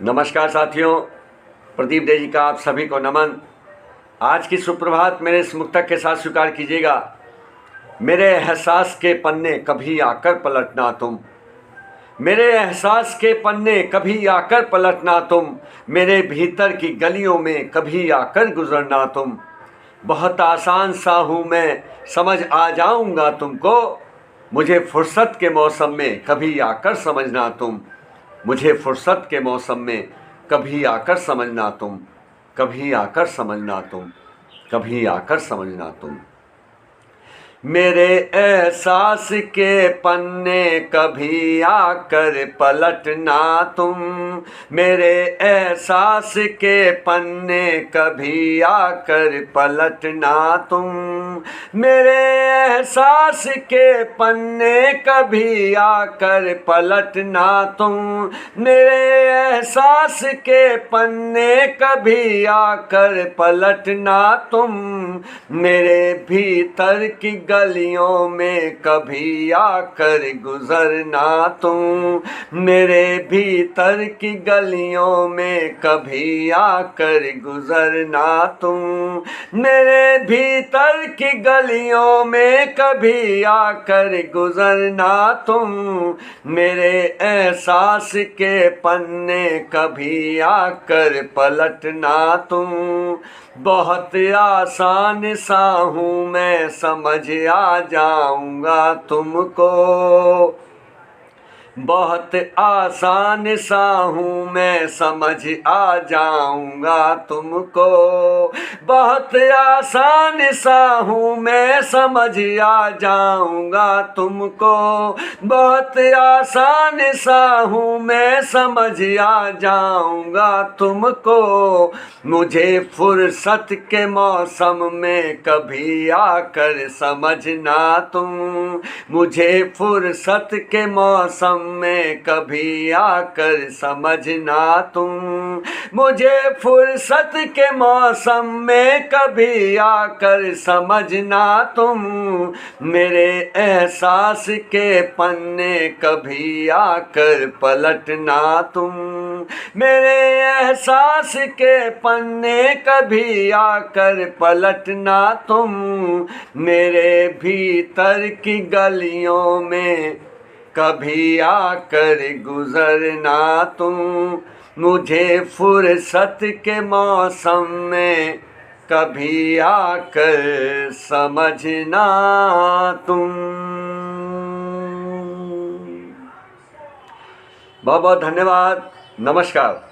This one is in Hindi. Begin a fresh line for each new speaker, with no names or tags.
नमस्कार साथियों, प्रदीप देव जी का आप सभी को नमन। आज की सुप्रभात मेरे इस मुक्तक के साथ स्वीकार कीजिएगा। मेरे एहसास के पन्ने कभी आकर पलटना तुम, मेरे एहसास के पन्ने कभी आकर पलटना तुम, मेरे भीतर की गलियों में कभी आकर गुजरना तुम। बहुत आसान सा हूँ मैं, समझ आ जाऊँगा तुमको, मुझे फुर्सत के मौसम में कभी आकर समझना तुम, मुझे फुर्सत के मौसम में कभी आकर समझना तुम, कभी आकर समझना तुम, कभी आकर समझना तुम। मेरे एहसास के पन्ने कभी आकर पलटना तुम, मेरे एहसास के पन्ने कभी आकर पलटना तुम, मेरे एहसास के पन्ने कभी आकर पलटना तुम, मेरे एहसास के पन्ने कभी आकर पलटना तुम, मेरे भीतर की गलियों में कभी आकर गुजरना तुम, मेरे भीतर की गलियों में कभी आकर गुजरना तुम, मेरे भीतर की गलियों में कभी आकर गुजरना तुम, मेरे एहसास के पन्ने कभी आकर पलटना तुम। बहुत आसान सा हूँ मैं, समझ आ जाऊँगा तुमको, बहुत आसान सा हूँ मैं, समझ आ जाऊँगा तुमको, बहुत आसान सा हूँ मैं, समझ आ जाऊँगा तुमको, बहुत आसान सा हूँ मैं, समझ आ जाऊँगा तुमको, मुझे फुर्सत के मौसम में कभी आकर समझना तुम, मुझे फुर्सत के मौसम में कभी आकर समझना तुम, मुझे फुर्सत के मौसम में कभी आकर समझना तुम, मेरे एहसास के पन्ने कभी आकर पलटना तुम, मेरे एहसास के पन्ने कभी आकर पलटना तुम, मेरे भीतर की गलियों में कभी आकर गुजरना तुम, मुझे फुर्सत के मौसम में कभी आकर समझना तुम। बहुत बहुत धन्यवाद। नमस्कार।